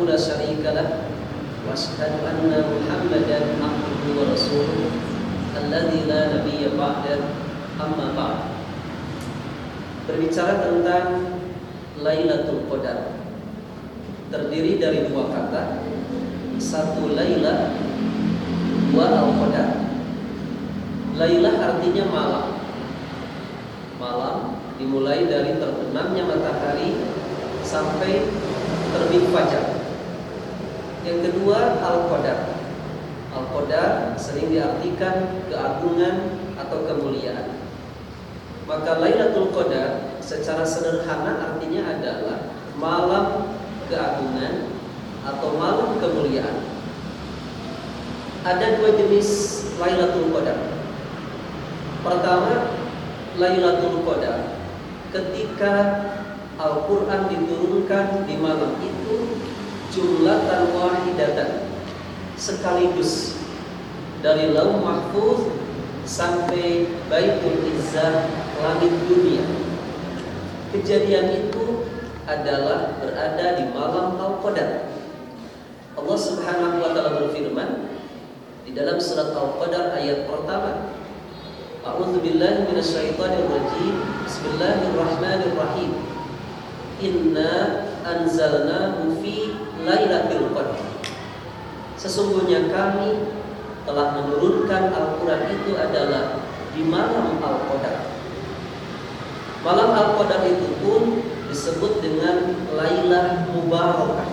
wahdahu la syarikalah wa asyhadu anna Muhammadan abduhu wa rasuluh alladzi la nabiyya ba'da, amma ba'd. Berbicara tentang Lailatul Qadar, terdiri dari dua kata, satu Laila, dua Al-Qadar. Laila artinya malam. Malam dimulai dari terbenamnya matahari sampai terbit fajar. Yang kedua Al-Qadar. Al-Qadar sering diartikan keagungan atau kemuliaan. Maka Lailatul Qadar secara sederhana artinya adalah malam keagungan atau malam kemuliaan. Ada dua jenis Lailatul Qadar. Pertama, Lailatul Qadar ketika Al-Quran diturunkan di malam itu jumlatan wahidatan, sekaligus dari Lauh Mahfuz sampai Baitul Izzah, langit dunia. Kejadian itu adalah berada di malam Al-Qadar. Allah Subhanahu wa taala berfirman di dalam surat Al-Qadar ayat pertama, A'udzu billahi minasyaitonir rajim. Bismillahirrahmanirrahim. Inna anzalnahu fi Lailatul Qadar. Sesungguhnya kami telah menurunkan Al-Quran itu adalah di malam Al-Qadar. Malam Al-Qadar itu pun disebut dengan Lailah Mubarakah,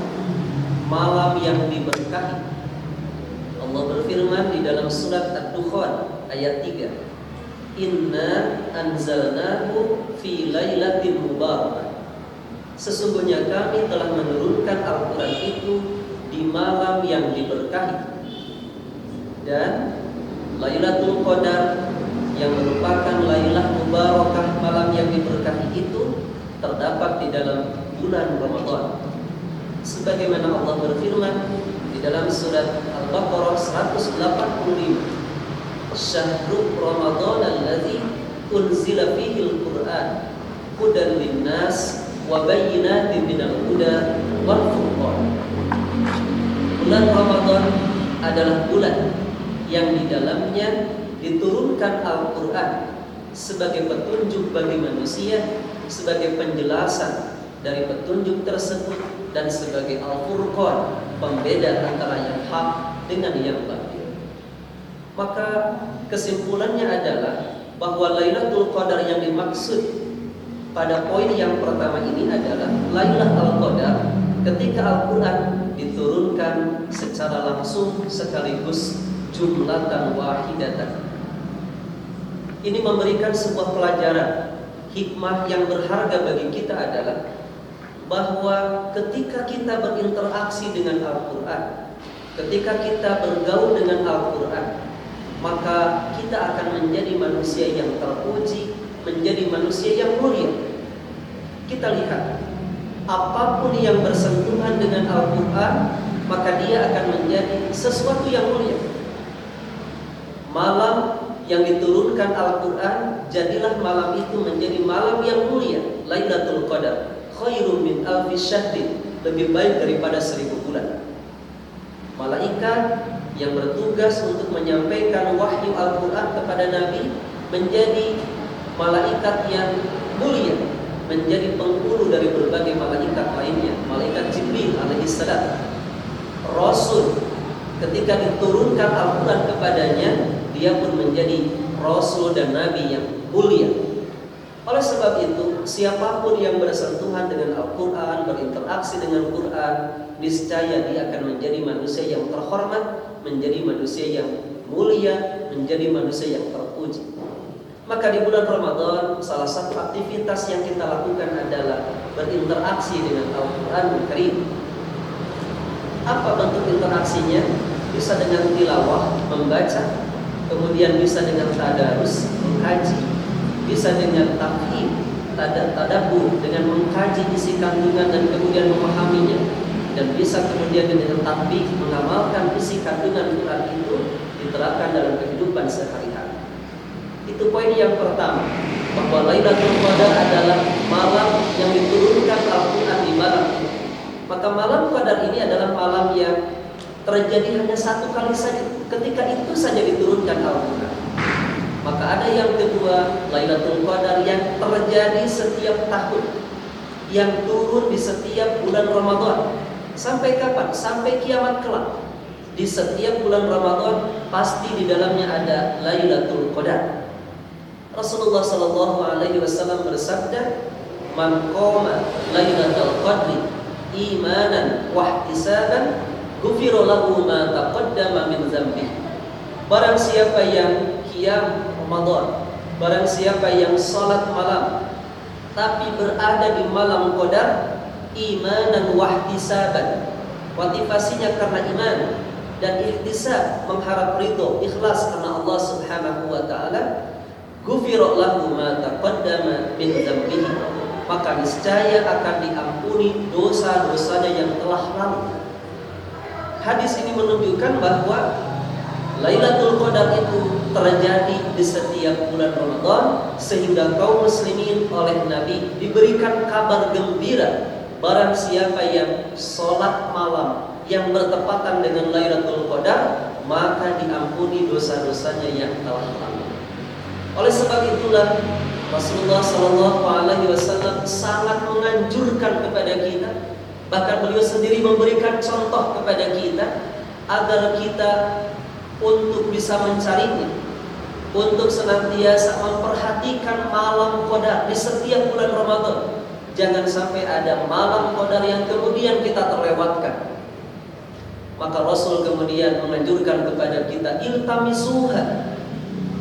malam yang diberkahi. Allah berfirman di dalam surat Ad-Dukhan ayat 3, Inna anzalnahu fi lailatin mubarakah. Sesungguhnya kami telah menurunkan Al-Quran itu di malam yang diberkahi. Dan Lailatul Qadar yang merupakan Lailah Mubarakah, malam yang diberkahi itu terdapat di dalam bulan Ramadan. Sebagaimana Allah berfirman di dalam surat Al-Baqarah 185, Syahrul Ramadan alladzi unzila fihi al-Qur'an hudan linnas wa bayyinatin minal huda wal furqan. Bulan Ramadan adalah bulan yang di dalamnya diturunkan Al-Quran sebagai petunjuk bagi manusia, sebagai penjelasan dari petunjuk tersebut, dan sebagai Al-Furqan, pembeda antara yang hak dengan yang batil. Maka kesimpulannya adalah bahwa Lailatul Qadar yang dimaksud pada poin yang pertama ini adalah Lailah Al-Qadar ketika Al-Quran diturunkan secara langsung sekaligus jumlatan wahidatan. Ini memberikan sebuah pelajaran, hikmah yang berharga bagi kita adalah bahwa ketika kita berinteraksi dengan Al-Quran, ketika kita bergaul dengan Al-Quran, maka kita akan menjadi manusia yang terpuji, menjadi manusia yang mulia. Kita lihat, apapun yang bersentuhan dengan Al-Quran, maka dia akan menjadi sesuatu yang mulia. Malam yang diturunkan Al-Quran, jadilah malam itu menjadi malam yang mulia. Lailatul Qadar khairum min alfi syahrin, lebih baik daripada 1000 bulan. Malaikat yang bertugas untuk menyampaikan wahyu Al-Quran kepada Nabi menjadi malaikat yang mulia, menjadi penghulu dari berbagai malaikat lainnya. Malaikat Jibril alaihissalam, Rasul, ketika diturunkan Al-Quran kepadanya, dia pun menjadi Rasul dan Nabi yang mulia. Oleh sebab itu, siapapun yang bersentuhan dengan Al-Quran, berinteraksi dengan Quran, niscaya dia akan menjadi manusia yang terhormat, menjadi manusia yang mulia, menjadi manusia yang terpuji. Maka di bulan Ramadan, salah satu aktivitas yang kita lakukan adalah berinteraksi dengan Al-Quranul Karim. Apa bentuk interaksinya? Bisa dengan tilawah, membaca, kemudian bisa dengan tadarus, mengkaji, bisa dengan tafhim, tadabbur, dengan mengkaji isi kandungan dan kemudian memahaminya, dan bisa kemudian dengan tatbik, mengamalkan isi kandungan Quran itu diterapkan dalam kehidupan sehari-hari. Itu poin yang pertama, bahwa Lailatul Qadar adalah malam yang diturunkan Al-Quran di malam itu. Maka malam Qadar ini adalah malam yang terjadi hanya satu kali saja, ketika itu saja diturunkan Al-Quran. Maka ada yang kedua, Lailatul Qadar yang terjadi setiap tahun, yang turun di setiap bulan Ramadan. Sampai kapan? Sampai kiamat kelak. Di setiap bulan Ramadan pasti di dalamnya ada Lailatul Qadar. Rasulullah sallallahu alaihi wasallam bersabda, "Man qama Lailatul Qadri imanan wa ihtisaban, ghufira lahu ma taqaddama min dzambi." Barang siapa yang qiyam Ramadan, barang siapa yang salat malam tapi berada di malam Qadar imanan wa ihtisaban, motivasinya karena iman dan ihtisab, mengharap ridho, ikhlas karena Allah Subhanahu wa taala, ghufira lahu ma taqaddama min dzambihi, maka niscaya akan diampuni dosa-dosanya yang telah lalu. Hadis ini menunjukkan bahwa Lailatul Qadar itu terjadi di setiap bulan Ramadan, sehingga kaum muslimin oleh Nabi diberikan kabar gembira, barang siapa yang sholat malam yang bertepatan dengan Lailatul Qadar, maka diampuni dosa-dosanya yang telah lalu. Oleh sebab itulah Rasulullah Shallallahu Alaihi Wasallam sangat menganjurkan kepada kita, bahkan beliau sendiri memberikan contoh kepada kita agar kita untuk bisa mencarinya, untuk senantiasa memperhatikan malam Qadar di setiap bulan Ramadan. Jangan sampai ada malam Qadar yang kemudian kita terlewatkan. Maka Rasul kemudian menganjurkan kepada kita, iltamisuha,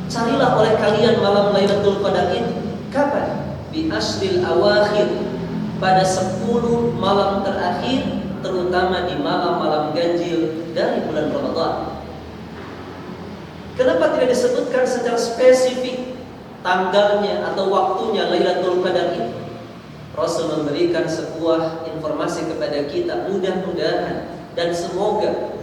carilah oleh kalian malam Lailatul Qadar itu. Kapan? Bi ashril awakhir, pada 10 malam terakhir, terutama di malam-malam ganjil dari bulan Ramadan. Kenapa tidak disebutkan secara spesifik tanggalnya atau waktunya Lailatul Qadar itu? Rasul memberikan sebuah informasi kepada kita, mudah-mudahan dan semoga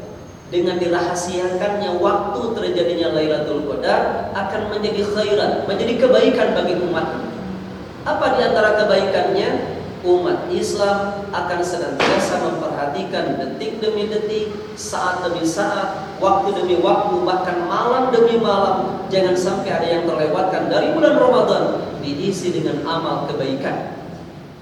dengan dirahasiakannya waktu terjadinya Lailatul Qadar akan menjadi khairan, menjadi kebaikan bagi umat. Apa di antara kebaikannya? Umat Islam akan senantiasa memperhatikan detik demi detik, saat demi saat, waktu demi waktu, bahkan malam demi malam. Jangan sampai ada yang terlewatkan dari bulan Ramadan diisi dengan amal kebaikan.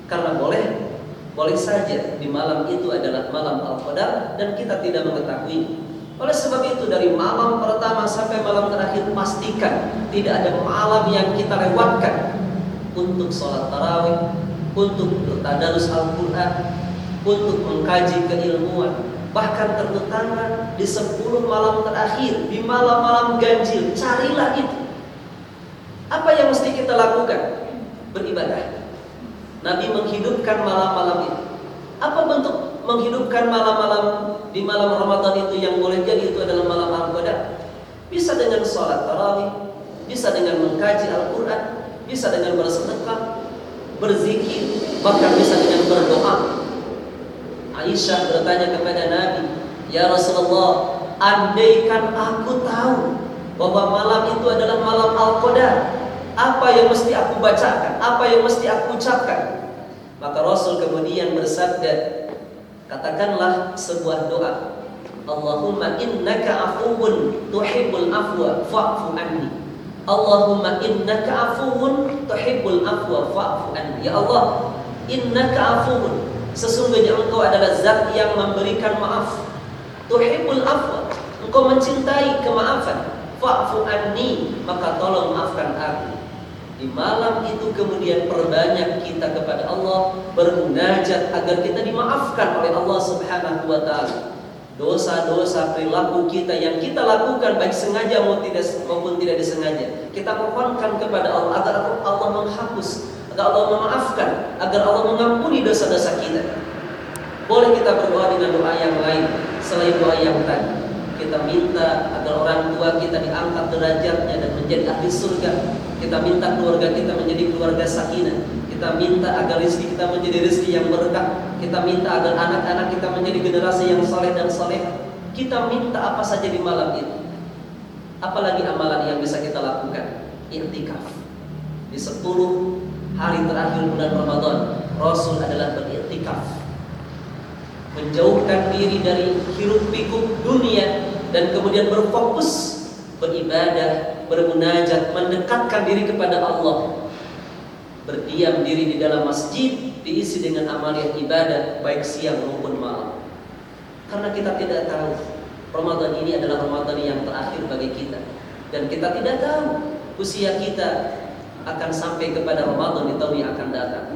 Karena boleh saja di malam itu adalah malam Al-Qadar dan kita tidak mengetahui. Oleh sebab itu dari malam pertama sampai malam terakhir, pastikan tidak ada malam yang kita lewatkan untuk sholat tarawih, untuk bertadarus Al-Quran, untuk mengkaji keilmuan. Bahkan terutama di 10 malam terakhir, di malam-malam ganjil, carilah itu. Apa yang mesti kita lakukan? Beribadah. Nabi menghidupkan malam-malam itu. Apa bentuk menghidupkan malam-malam di malam Ramadan itu yang boleh jadi itu adalah malam Al-Qadar? Bisa dengan sholat tarawih, bisa dengan mengkaji Al-Quran, bisa dengan bersedekah, berzikir, bahkan bisa dengan berdoa. Aisyah bertanya kepada Nabi, "Ya Rasulullah, andaikan aku tahu bahwa malam itu adalah malam Al-Qadar, apa yang mesti aku bacakan? Apa yang mesti aku ucapkan?" Maka Rasul kemudian bersabda, katakanlah sebuah doa, "Allahumma innaka afuwun tuhibbul afwa fa'fu anni." Allahumma innaka afuwun tuhibbul afwa fa'fu anni. Ya Allah, innaka afuwun, sesungguhnya Engkau adalah zat yang memberikan maaf. Tuhibbul afwa, Engkau mencintai kemaafan. Fa'fu anni, maka tolong maafkan aku. Di malam itu kemudian perbanyak kita kepada Allah, bermunajat agar kita dimaafkan oleh Allah Subhanahu wa taala. Dosa-dosa perilaku kita yang kita lakukan baik sengaja maupun tidak disengaja, kita mohonkan kepada Allah agar Allah menghapus, agar Allah memaafkan, agar Allah mengampuni dosa-dosa kita. Boleh kita berdoa dengan doa yang lain selain doa yang tadi. Kita minta agar orang tua kita diangkat derajatnya dan menjadi ahli surga. Kita minta keluarga kita menjadi keluarga sakinah. Kita minta agar rezeki kita menjadi rezeki yang berkah. Kita minta agar anak-anak kita menjadi generasi yang saleh dan salehah. Kita minta apa saja di malam itu. Apalagi amalan yang bisa kita lakukan? I'tikaf. Di 10 hari terakhir bulan Ramadan, Rasul adalah beriktikaf. menjauhkan diri dari hiruk-pikuk dunia, dan kemudian berfokus beribadah, bermunajat, mendekatkan diri kepada Allah, berdiam diri di dalam masjid, diisi dengan amalan ibadah baik siang maupun malam. Karena kita tidak tahu Ramadan ini adalah Ramadan yang terakhir bagi kita, dan kita tidak tahu usia kita akan sampai kepada Ramadan di tahun yang akan datang.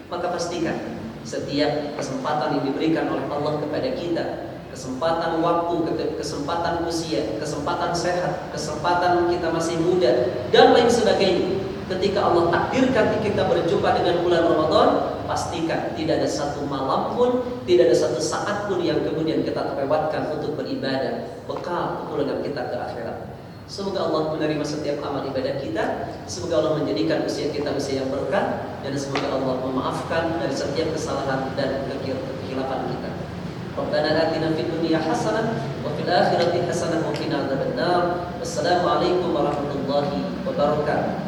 Maka pastikan setiap kesempatan yang diberikan oleh Allah kepada kita, kesempatan waktu, kesempatan usia, kesempatan sehat, kesempatan kita masih muda, dan lain sebagainya, ketika Allah takdirkan kita berjumpa dengan bulan Ramadan, pastikan tidak ada satu malam pun, tidak ada satu saat pun yang kemudian kita terlewatkan untuk beribadah, bekal kepulangan kita ke akhirat. Semoga Allah menerima setiap amal ibadah kita. Semoga Allah menjadikan usia kita usia yang berkah, dan semoga Allah memaafkan dari setiap kesalahan dan kekhilafan kita. Rabbana atina fid dunya hasanah wa fil akhirati hasanah wa qina adzabannar. Wassalamualaikum warahmatullahi wabarakatuh.